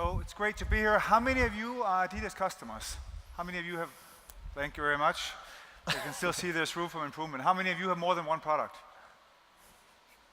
So it's great to be here. How many of you are Adidas customers? How many of you have, thank you very much. You can still see there's room for improvement. How many of you have more than one product?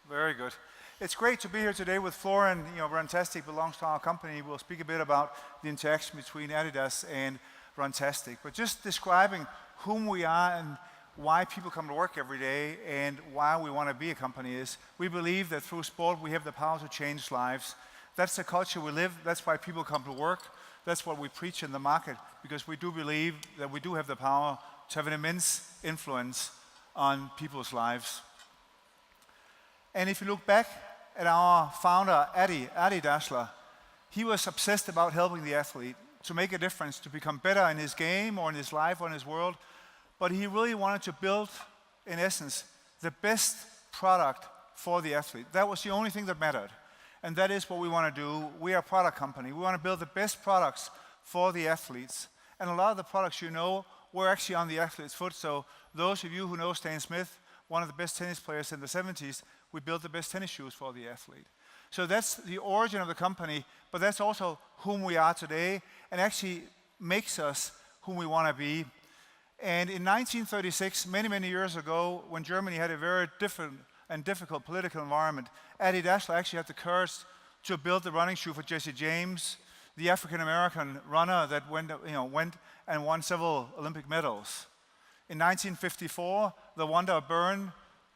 Very good. It's great to be here today with Florian. Runtastic belongs to our company. We'll speak a bit about the interaction between Adidas and Runtastic. But just describing whom we are and why people come to work every day and why we want to be a company is we believe that through sport we have the power to change lives. That's the culture we live. That's why people come to work. That's what we preach in the market, because we do believe that we do have the power to have an immense influence on people's lives. And if you look back at our founder, Adi Dassler, he was obsessed about helping the athlete to make a difference, to become better in his game or in his life or in his world. But he really wanted to build, in essence, the best product for the athlete. That was the only thing that mattered. And that is what we want to do. We are a product company. We want to build the best products for the athletes. And a lot of the products were actually on the athlete's foot. So those of you who know Stan Smith, one of the best tennis players in the 70s, we built the best tennis shoes for the athlete. So that's the origin of the company, but that's also whom we are today and actually makes us who we want to be. And in 1936, many, many years ago, when Germany had a very different and difficult political environment, Adi Dassler actually had the courage to build the running shoe for Jesse James, the African-American runner that went and won several Olympic medals. In 1954, the wonder of Bern,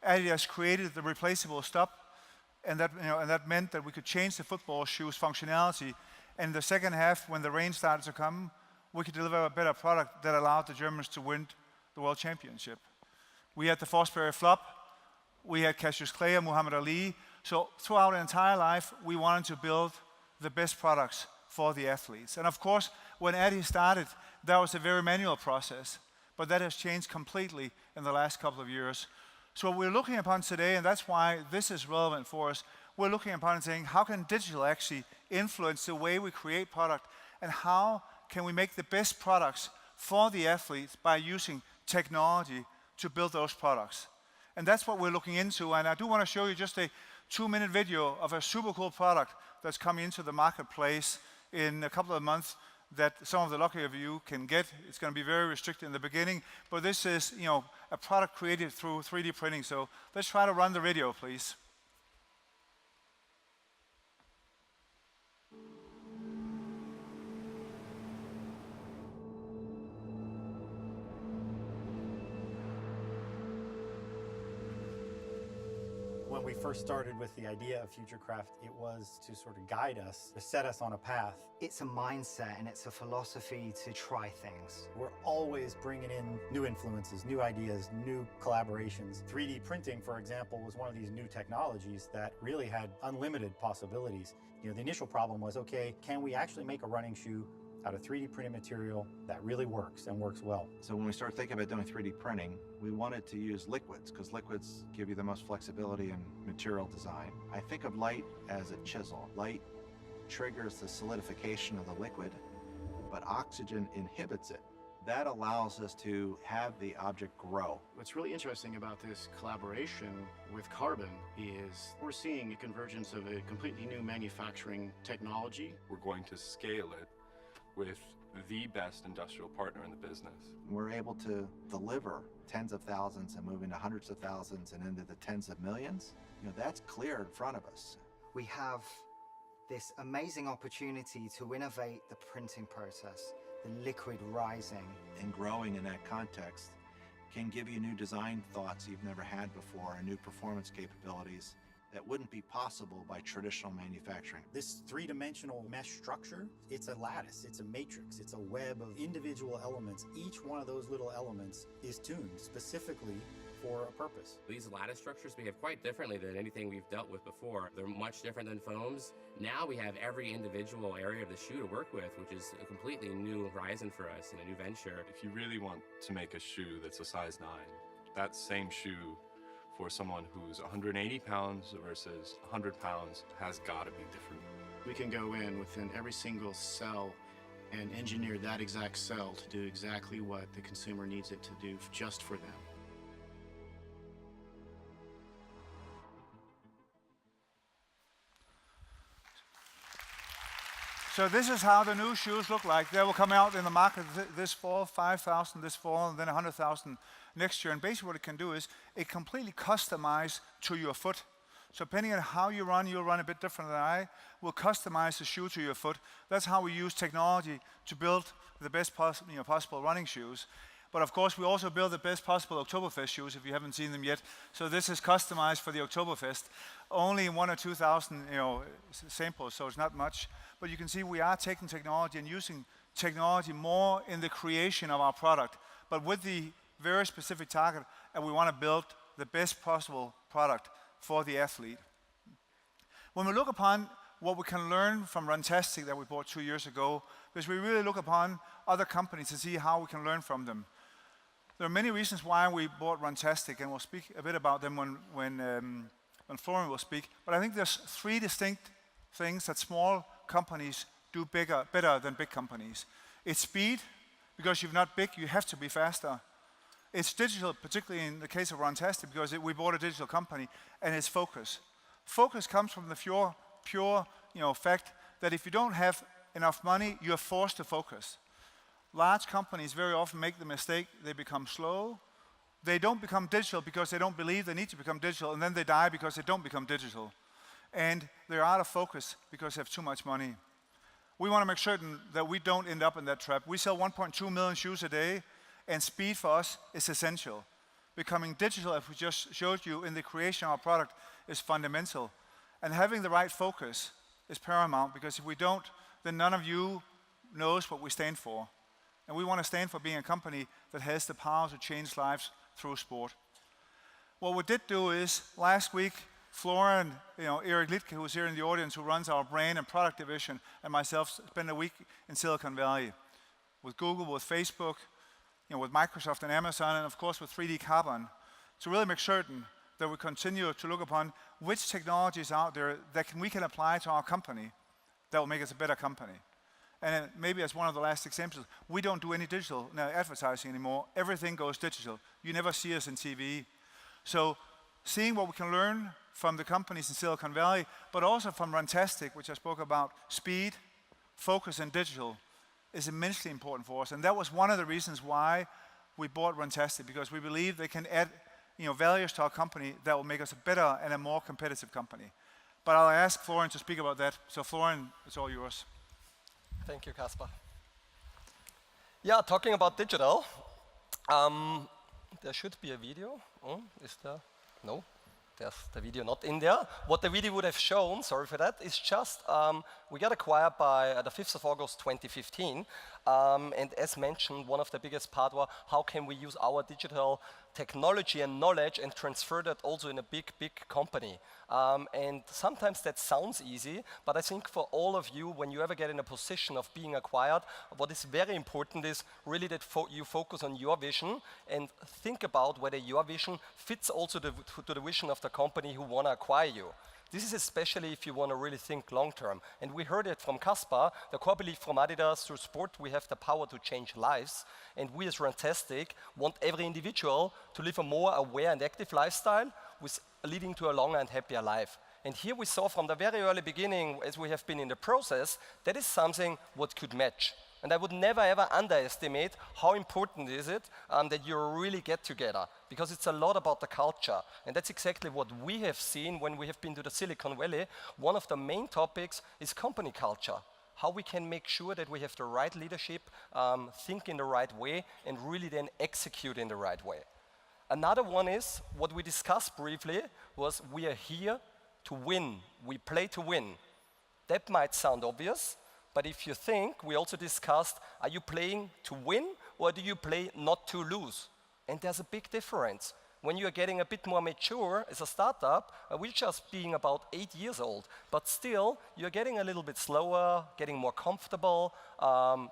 Adidas created the replaceable stop, and that meant that we could change the football shoe's functionality. And in the second half, when the rain started to come, we could deliver a better product that allowed the Germans to win the World Championship. We had the Fosbury flop, we had Cassius Clay and Muhammad Ali. So throughout our entire life, we wanted to build the best products for the athletes. And of course, when Adi started, that was a very manual process, but that has changed completely in the last couple of years. So what we're looking upon today, and that's why this is relevant for us, we're looking upon and saying, how can digital actually influence the way we create product, and how can we make the best products for the athletes by using technology to build those products? And that's what we're looking into, and I do want to show you just a 2-minute video of a super cool product that's coming into the marketplace in a couple of months that some of the lucky of you can get. It's going to be very restricted in the beginning, but this is a product created through 3D printing. So let's try to run the video, please. When we first started with the idea of Futurecraft, it was to sort of guide us, to set us on a path. It's a mindset and it's a philosophy to try things. We're always bringing in new influences, new ideas, new collaborations. 3D printing, for example, was one of these new technologies that really had unlimited possibilities. The initial problem was, okay, can we actually make a running shoe out of 3D printed material that really works and works well? So when we started thinking about doing 3D printing, we wanted to use liquids because liquids give you the most flexibility in material design. I think of light as a chisel. Light triggers the solidification of the liquid, but oxygen inhibits it. That allows us to have the object grow. What's really interesting about this collaboration with carbon is we're seeing a convergence of a completely new manufacturing technology. We're going to scale it with the best industrial partner in the business. We're able to deliver tens of thousands and moving to hundreds of thousands and into the tens of millions. That's clear in front of us. We have this amazing opportunity to innovate the printing process, the liquid rising. And growing in that context can give you new design thoughts you've never had before and new performance capabilities that wouldn't be possible by traditional manufacturing. This three-dimensional mesh structure, it's a lattice, it's a matrix, it's a web of individual elements. Each one of those little elements is tuned specifically for a purpose. These lattice structures behave quite differently than anything we've dealt with before. They're much different than foams. Now we have every individual area of the shoe to work with, which is a completely new horizon for us and a new venture. If you really want to make a shoe that's a size 9, that same shoe for someone who's 180 pounds versus 100 pounds has got to be different. We can go in within every single cell and engineer that exact cell to do exactly what the consumer needs it to do just for them. So this is how the new shoes look like. They will come out in the market this fall, 5,000 this fall, and then 100,000 next year. And basically what it can do is it completely customize to your foot. So depending on how you run, you'll run a bit different than I. We'll customize the shoe to your foot. That's how we use technology to build the best possible running shoes. But of course, we also build the best possible Oktoberfest shoes, if you haven't seen them yet. So this is customized for the Oktoberfest. Only 1,000 or 2,000 samples, so it's not much. But you can see we are taking technology and using technology more in the creation of our product, but with the very specific target, and we want to build the best possible product for the athlete. When we look upon what we can learn from Runtastic that we bought 2 years ago, because we really look upon other companies to see how we can learn from them. There are many reasons why we bought Runtastic, and we'll speak a bit about them when Florian will speak. But I think there's 3 distinct things that small companies do better than big companies. It's speed, because you're not big, you have to be faster. It's digital, particularly in the case of Runtastic, because we bought a digital company, and it's focus. Focus comes from the pure fact that if you don't have enough money, you're forced to focus. Large companies very often make the mistake, they become slow. They don't become digital because they don't believe they need to become digital, and then they die because they don't become digital. And they're out of focus because they have too much money. We want to make certain that we don't end up in that trap. We sell 1.2 million shoes a day, and speed for us is essential. Becoming digital, as we just showed you in the creation of our product, is fundamental. And having the right focus is paramount, because if we don't, then none of you knows what we stand for. And we want to stand for being a company that has the power to change lives through sport. What we did do is, last week, Florian, Eric Liedtke, who's here in the audience, who runs our brand and product division, and myself spent a week in Silicon Valley with Google, with Facebook, with Microsoft and Amazon, and of course with 3D Carbon, to really make certain that we continue to look upon which technologies out there that we can apply to our company that will make us a better company. And maybe as one of the last examples, we don't do any digital advertising anymore. Everything goes digital. You never see us in TV. So seeing what we can learn from the companies in Silicon Valley, but also from Runtastic, which I spoke about, speed, focus, and digital, is immensely important for us. And that was one of the reasons why we bought Runtastic, because we believe they can add values to our company that will make us a better and a more competitive company. But I'll ask Florian to speak about that. So Florian, it's all yours. Thank you, Kasper. Yeah, talking about digital, there should be a video. Is there? No, there's the video not in there. What the video would have shown, sorry for that, is just we got acquired by the 5th of August 2015. And as mentioned, one of the biggest part was how can we use our digital technology and knowledge and transfer that also in a big company. And sometimes that sounds easy, but I think for all of you, when you ever get in a position of being acquired, what is very important is really that you focus on your vision and think about whether your vision fits also to the vision of the company who want to acquire you. This is especially if you want to really think long term. And we heard it from Kasper, the core belief from Adidas: through sport we have the power to change lives. And we as Runtastic want every individual to live a more aware and active lifestyle, with leading to a longer and happier life. And here we saw from the very early beginning, as we have been in the process, that is something what could match. And I would never ever underestimate how important is it that you really get together, because it's a lot about the culture. And that's exactly what we have seen when we have been to the Silicon Valley. One of the main topics is company culture. How we can make sure that we have the right leadership, think in the right way, and really then execute in the right way. Another one is, what we discussed briefly, was we are here to win. We play to win. That might sound obvious, but if you think, we also discussed, are you playing to win or do you play not to lose? And there's a big difference. When you are getting a bit more mature as a startup, we're just being about 8 years old, but still you're getting a little bit slower, getting more comfortable,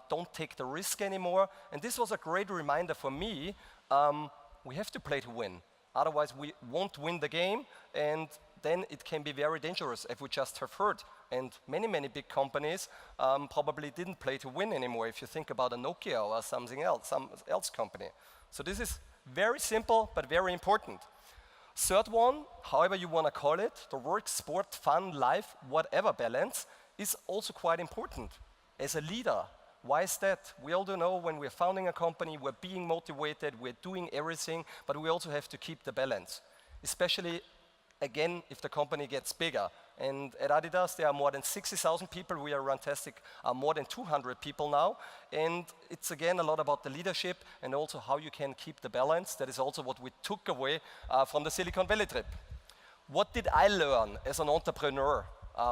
don't take the risk anymore. And this was a great reminder for me, we have to play to win. Otherwise we won't win the game, and then it can be very dangerous, as we just have heard. And many big companies probably didn't play to win anymore, if you think about a Nokia or something else, some else company. So this is very simple, but very important. Third one, however you want to call it, the work, sport, fun, life, whatever balance, is also quite important. as a leader. Why is that? We all do know when we're founding a company, we're being motivated, we're doing everything, but we also have to keep the balance. Especially, again, if the company gets bigger. And at Adidas, there are more than 60,000 people. We are Runtastic, more than 200 people now. And it's, again, a lot about the leadership and also how you can keep the balance. That is also what we took away from the Silicon Valley trip. What did I learn as an entrepreneur?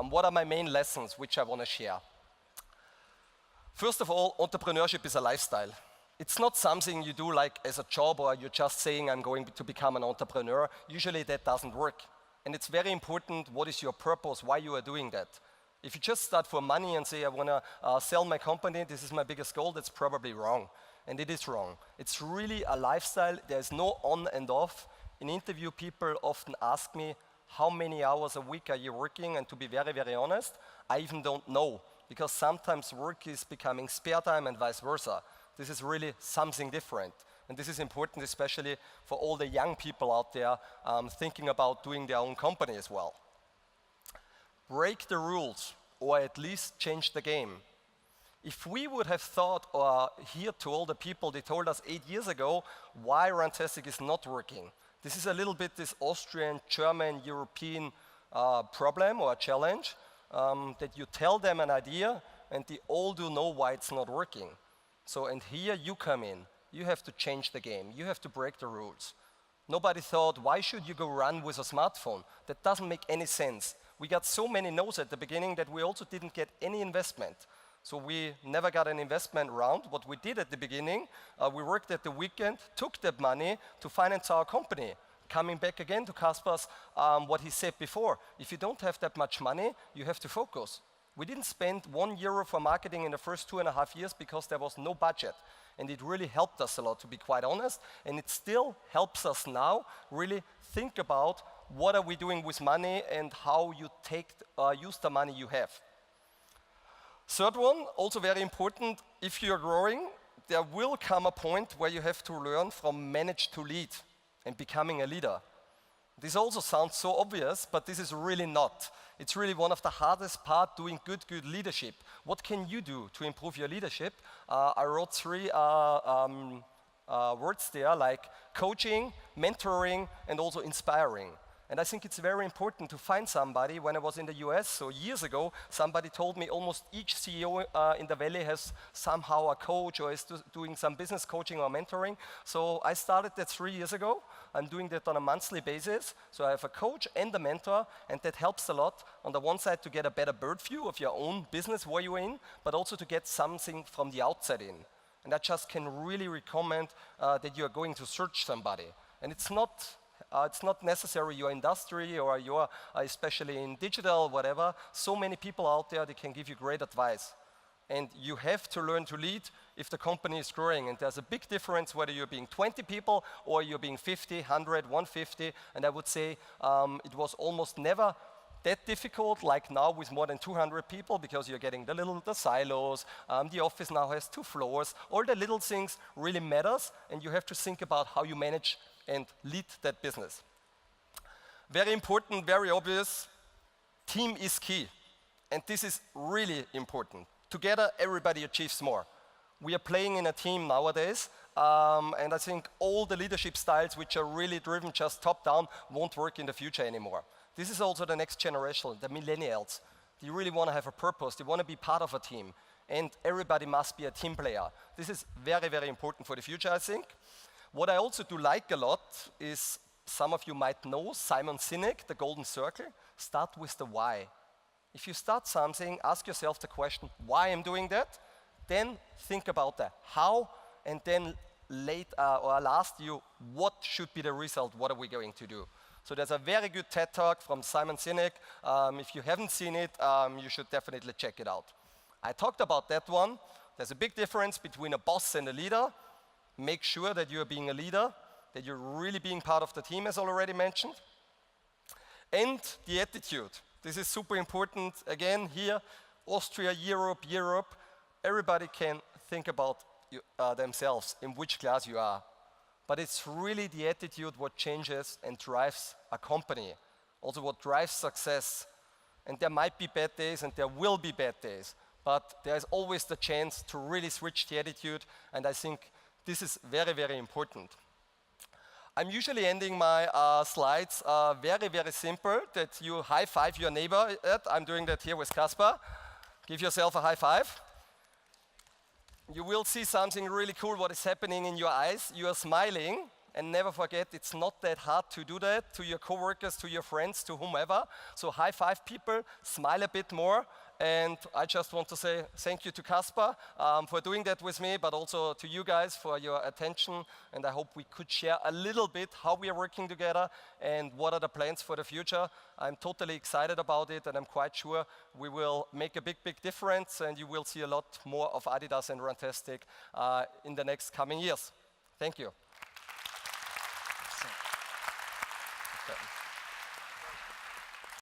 What are my main lessons which I want to share? First of all, entrepreneurship is a lifestyle. It's not something you do like as a job or you're just saying I'm going to become an entrepreneur. Usually that doesn't work. And it's very important what is your purpose, why you are doing that. If you just start for money and say I want to sell my company, this is my biggest goal, that's probably wrong. And it is wrong. It's really a lifestyle. There's no on and off. In interview, people often ask me, how many hours a week are you working? And to be very, very honest, I even don't know. Because sometimes work is becoming spare time and vice versa. This is really something different. And this is important, especially for all the young people out there thinking about doing their own company as well. Break the rules, or at least change the game. If we would have thought or here to all the people, they told us 8 years ago why Runtastic is not working. This is a little bit this Austrian, German, European problem or challenge. That you tell them an idea and they all do know why it's not working. So, and here you come in. You have to change the game. You have to break the rules. Nobody thought, why should you go run with a smartphone? That doesn't make any sense. We got so many no's at the beginning that we also didn't get any investment. So we never got an investment round. What we did at the beginning, we worked at the weekend, took that money to finance our company. Coming back again to Kasper's, what he said before, if you don't have that much money, you have to focus. We didn't spend €1 for marketing in the first 2.5 years because there was no budget. And it really helped us a lot, to be quite honest. And it still helps us now really think about what are we doing with money and how you use the money you have. Third one, also very important, if you're growing, there will come a point where you have to learn from manage to lead and becoming a leader. This also sounds so obvious, but this is really not. It's really one of the hardest parts, doing good leadership. What can you do to improve your leadership? I wrote 3 words there, like coaching, mentoring, and also inspiring. And I think it's very important to find somebody. When I was in the US, so years ago, somebody told me almost each CEO in the Valley has somehow a coach or is doing some business coaching or mentoring. So I started that 3 years ago. I'm doing that on a monthly basis. So I have a coach and a mentor, and that helps a lot. On the one side, to get a better bird view of your own business, where you're in, but also to get something from the outside in. And I just can really recommend that you are going to search somebody. And it's not necessary your industry or you're especially in digital, whatever. So many people out there, they can give you great advice. And you have to learn to lead if the company is growing. And there's a big difference whether you're being 20 people or you're being 50, 100, 150. And I would say it was almost never that difficult like now with more than 200 people, because you're getting the silos, the office now has 2 floors. All the little things really matters, and you have to think about how you manage and lead that business. Very important, very obvious, team is key. And this is really important. Together, everybody achieves more. We are playing in a team nowadays, and I think all the leadership styles which are really driven just top down won't work in the future anymore. This is also the next generation, the millennials. They really want to have a purpose. They want to be part of a team. And everybody must be a team player. This is very, very important for the future, I think. What I also do like a lot is, some of you might know Simon Sinek, the Golden Circle. Start with the why. If you start something, ask yourself the question, why I'm doing that? Then think about the how, and then I'll ask you, what should be the result? What are we going to do? So there's a very good TED Talk from Simon Sinek. If you haven't seen it, you should definitely check it out. I talked about that one. There's a big difference between a boss and a leader. Make sure that you're being a leader, that you're really being part of the team, as already mentioned. And the attitude. This is super important. Again, here, Austria, Europe. Everybody can think about themselves, in which class you are. But it's really the attitude what changes and drives a company. Also what drives success. And there might be bad days and there will be bad days. but there is always the chance to really switch the attitude, and I think this is very, very important. I'm usually ending my slides very, very simple, that you high five your neighbor. I'm doing that here with Kasper. Give yourself a high five. You will see something really cool what is happening in your eyes. You are smiling, and never forget, it's not that hard to do that to your coworkers, to your friends, to whomever. So high five people, smile a bit more. And I just want to say thank you to Kasper for doing that with me, but also to you guys for your attention. And I hope we could share a little bit how we are working together and what are the plans for the future. I'm totally excited about it, and I'm quite sure we will make a big, big difference, and you will see a lot more of Adidas and Runtastic in the next coming years. Thank you. Okay.